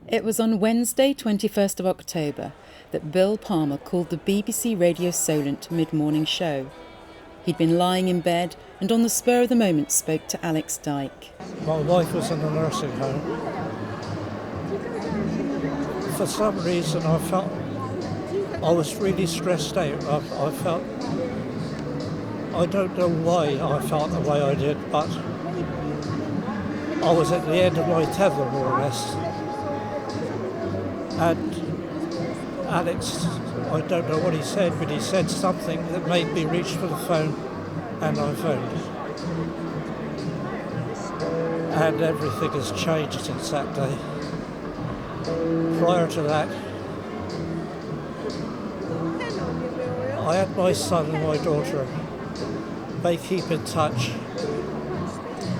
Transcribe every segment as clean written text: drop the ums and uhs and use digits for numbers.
It was on Wednesday, 21st of October, that Bill Palmer called the BBC Radio Solent mid-morning show. He'd been lying in bed and on the spur of the moment spoke to Alex Dyke. My wife was in a nursing home. For some reason I felt I was really stressed out. I felt, I don't know why I felt the way I did, but I was at the end of my tether more or less. And Alex, I don't know what he said, but he said something that made me reach for the phone, and I phoned. And everything has changed since that day. Prior to that, I had my son and my daughter. They keep in touch.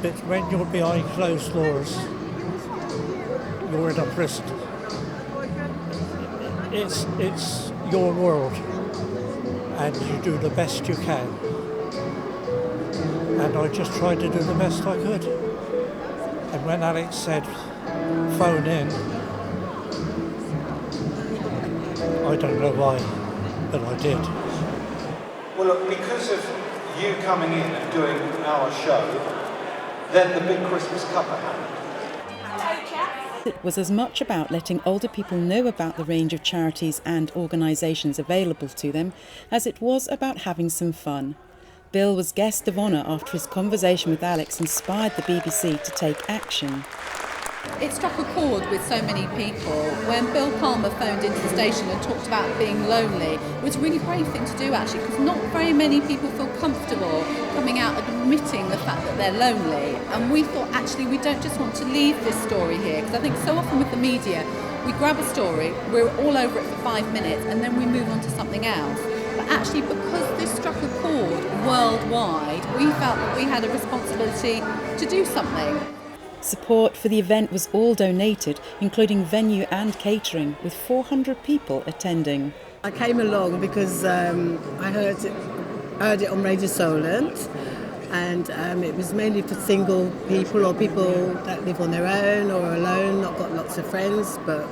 But when you're behind closed doors, you're in a prison. It's your world, and you do the best you can. And I just tried to do the best I could. And when Alex said, phone in, I don't know why, but I did. Well, look, because of you coming in and doing our show, then the Big Christmas Cuppa happened. It was as much about letting older people know about the range of charities and organisations available to them as it was about having some fun. Bill was guest of honour after his conversation with Alex inspired the BBC to take action. It struck a chord with so many people. When Bill Palmer phoned into the station and talked about being lonely, it was a really brave thing to do actually, because not very many people feel comfortable coming out admitting the fact that they're lonely. And we thought actually we don't just want to leave this story here, because I think so often with the media, we grab a story, we're all over it for 5 minutes and then we move on to something else. But actually, because this struck a chord worldwide, we felt that we had a responsibility to do something. Support for the event was all donated, including venue and catering, with 400 people attending. I came along because I heard it on Radio Solent, and it was mainly for single people or people that live on their own or alone, not got lots of friends, but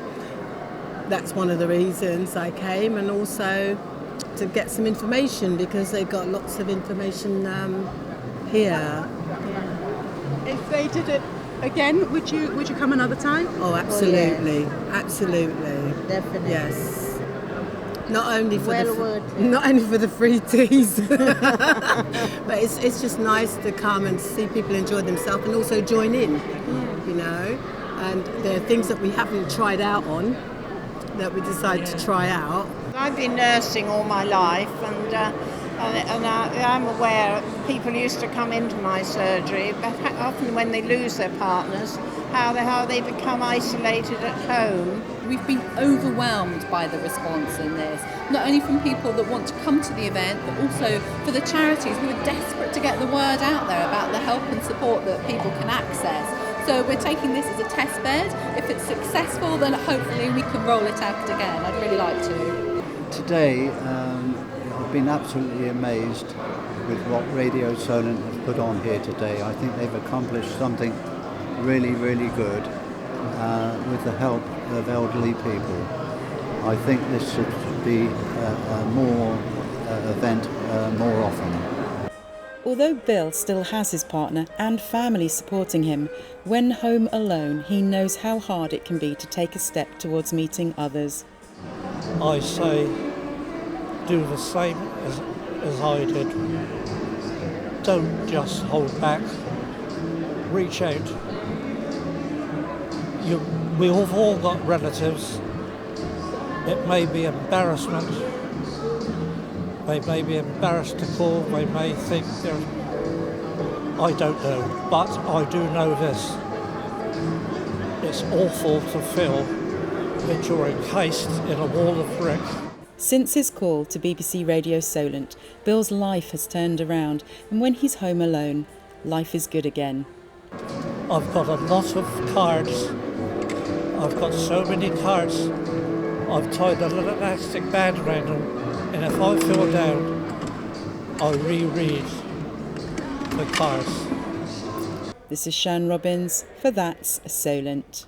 that's one of the reasons I came, and also to get some information because they've got lots of information here. If they did it again, would you come another time? Oh, absolutely, yes. Absolutely, Definitely. yes. Not only for the free teas, but it's just nice to come and see people enjoy themselves and also join in, you know. And there are things that we haven't tried out on that we decided to try out. I've been nursing all my life, and I'm aware people used to come into my surgery, but often when they lose their partners, how they become isolated at home. We've been overwhelmed by the response in this, not only from people that want to come to the event, but also for the charities who are desperate to get the word out there about the help and support that people can access. So we're taking this as a test bed. If it's successful, then hopefully we can roll it out again. I'd really like to. Today, I've been absolutely amazed with what Radio Solent have put on here today. I think they've accomplished something really, really good with the help of elderly people. I think this should be a more event more often. Although Bill still has his partner and family supporting him, when home alone, he knows how hard it can be to take a step towards meeting others. I say, do the same as I did. Don't just hold back. Reach out. We've all got relatives. It may be embarrassment. They may be embarrassed to call. They may think I don't know. But I do know this. It's awful to feel that you're encased in a wall of brick. Since his call to BBC Radio Solent, Bill's life has turned around, and when he's home alone, life is good again. I've got a lot of cards. I've got so many cards. I've tied a little elastic band around them, and if I feel down, I reread the cards. This is Shan Robins for That's Solent.